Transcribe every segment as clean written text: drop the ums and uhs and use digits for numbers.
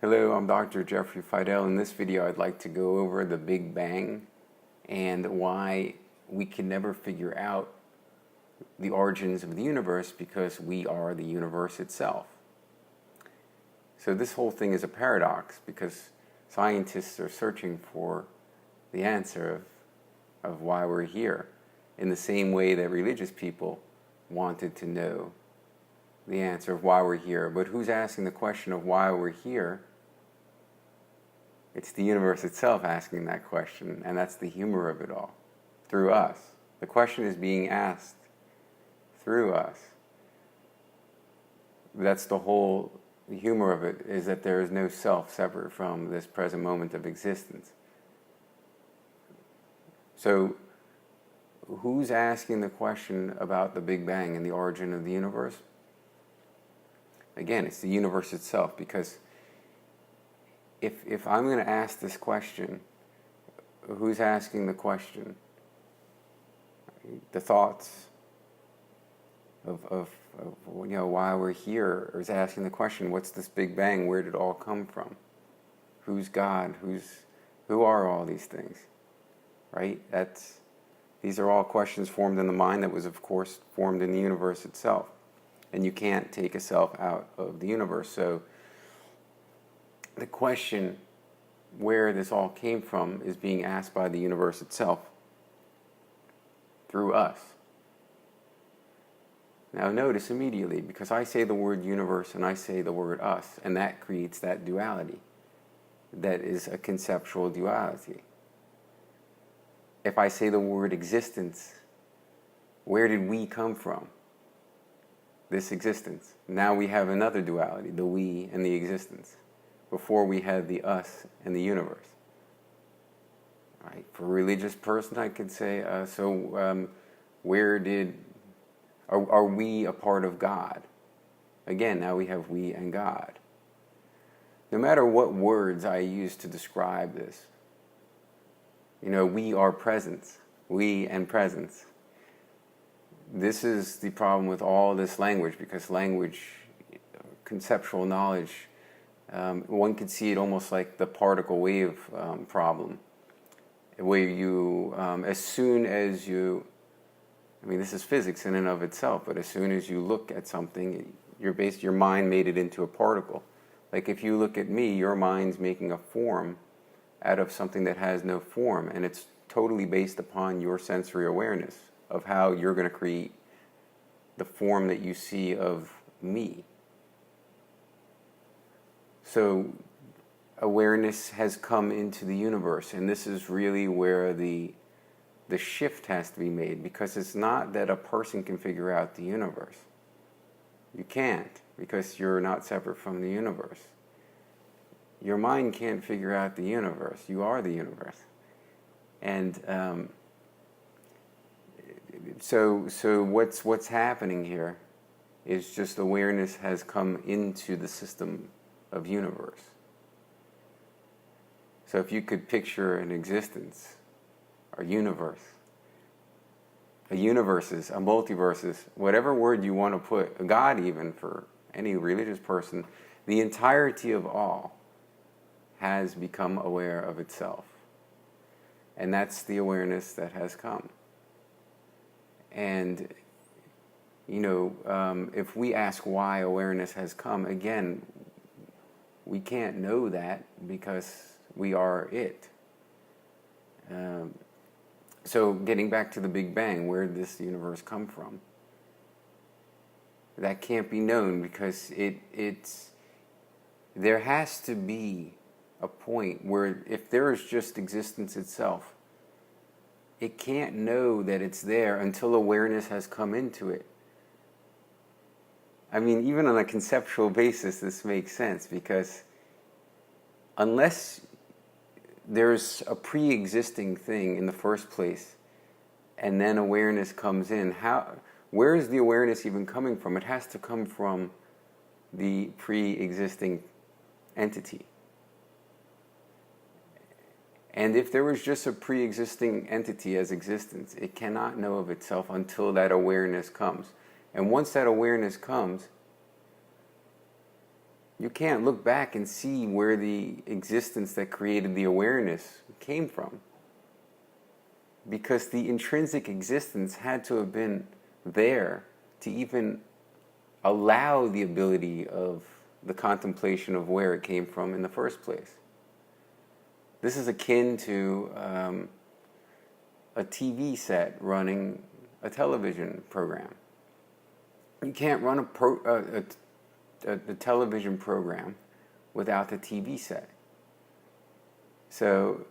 Hello, I'm Dr. Jeffrey Fidel. In this video, I'd like to go over the Big Bang and why we can never figure out the origins of the universe because we are the universe itself. So this whole thing is a paradox because scientists are searching for the answer of why we're here in the same way that religious people wanted to know the answer of why we're here. But who's asking the question of why we're here? It's the universe itself asking that question, and that's the humor of it all, through us. The question is being asked through us. That's the whole humor of it, is that there is no self separate from this present moment of existence. So, who's asking the question about the Big Bang and the origin of the universe? Again, it's the universe itself, because if I'm going to ask this question, who's asking the question? The thoughts of why we're here is asking the question, what's this Big Bang? Where did it all come from? Who's God? Who are all these things? Right? These are all questions formed in the mind that was, of course, formed in the universe itself. And you can't take a self out of the universe. So the question where this all came from is being asked by the universe itself through us. Now notice immediately, because I say the word universe and I say the word us, and that creates that duality. That is a conceptual duality. If I say the word existence, where did we come from? This existence. Now we have another duality, the we and the existence. Before we had the us and the universe. Right? For a religious person, I could say, are we a part of God? Again, now we have we and God. No matter what words I use to describe this, we are presence, we and presence. This is the problem with all this language, because language, conceptual knowledge, one could see it almost like the particle wave problem, where you, as soon as you, this is physics in and of itself, but as soon as you look at something, your mind made it into a particle. Like if you look at me, your mind's making a form out of something that has no form, and it's totally based upon your sensory awareness of how you're going to create the form that you see of me. So awareness has come into the universe, and this is really where the shift has to be made, because it's not that a person can figure out the universe. You can't, because you're not separate from the universe. Your mind can't figure out the universe. You are the universe. And so what's happening here is just awareness has come into the system of universe. So if you could picture an existence, a universe, a universes, a multiverses, whatever word you want to put, a God even for any religious person, the entirety of all has become aware of itself. And that's the awareness that has come. And, if we ask why awareness has come, again, we can't know that because we are it. So getting back to the Big Bang, where did this universe come from? That can't be known because there has to be a point where if there is just existence itself, it can't know that it's there until awareness has come into it. Even on a conceptual basis, this makes sense, because unless there's a pre-existing thing in the first place, and then awareness comes in, where is the awareness even coming from? It has to come from the pre-existing entity. And if there was just a pre-existing entity as existence, it cannot know of itself until that awareness comes. And once that awareness comes, You can't look back and see where the existence that created the awareness came from. Because the intrinsic existence had to have been there to even allow the ability of the contemplation of where it came from in the first place. This is akin to a TV set running a television program. You can't run a television program without the TV set. So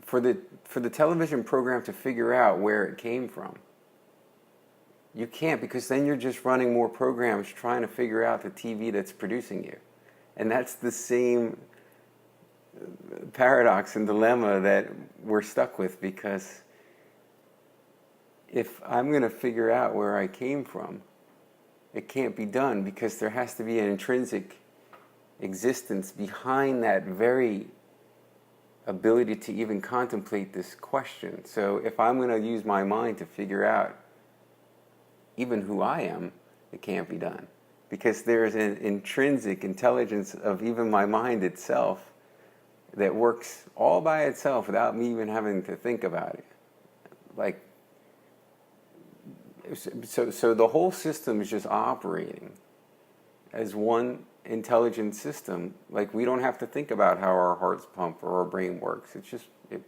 for the television program to figure out where it came from, you can't, because then you're just running more programs trying to figure out the TV that's producing you. And that's the same paradox and dilemma that we're stuck with, because if I'm going to figure out where I came from, it can't be done, because there has to be an intrinsic existence behind that very ability to even contemplate this question. So if I'm going to use my mind to figure out even who I am, it can't be done, because there's an intrinsic intelligence of even my mind itself that works all by itself without me even having to think about it. Like, so the whole system is just operating as one intelligent system. Like, we don't have to think about how our hearts pump or our brain works. It's just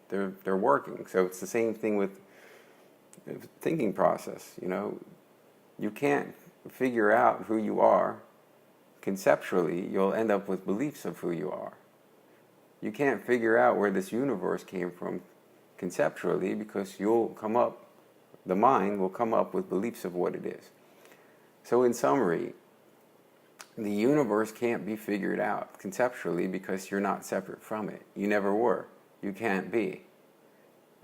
they're working. So it's the same thing with the thinking process. You know, you can't figure out who you are conceptually. You'll end up with beliefs of who you are. You can't figure out where this universe came from conceptually, because the mind will come up with beliefs of what it is. So in summary, the universe can't be figured out conceptually because you're not separate from it. You never were. You can't be.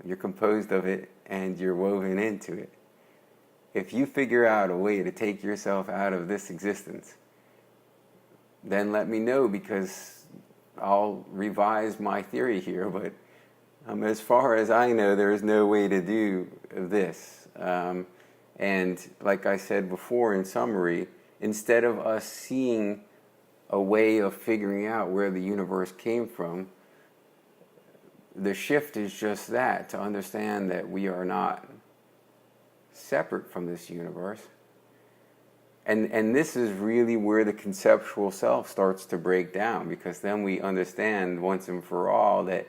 You're composed of it and you're woven into it. If you figure out a way to take yourself out of this existence, then let me know, because I'll revise my theory here. But as far as I know, there is no way to do this. And like I said before, in summary, instead of us seeing a way of figuring out where the universe came from, the shift is just that, to understand that we are not separate from this universe. And this is really where the conceptual self starts to break down, because then we understand once and for all that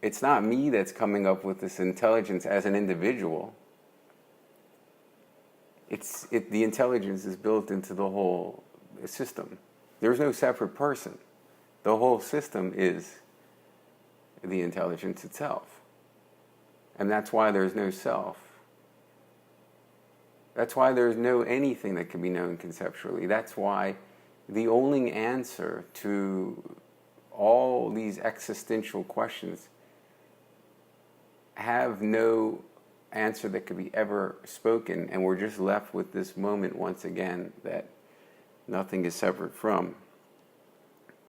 it's not me that's coming up with this intelligence as an individual. The intelligence is built into the whole system. There's no separate person. The whole system is the intelligence itself. And that's why there's no self. That's why there's no anything that can be known conceptually. That's why the only answer to all these existential questions have no answer that could be ever spoken, and we're just left with this moment once again that nothing is separate from.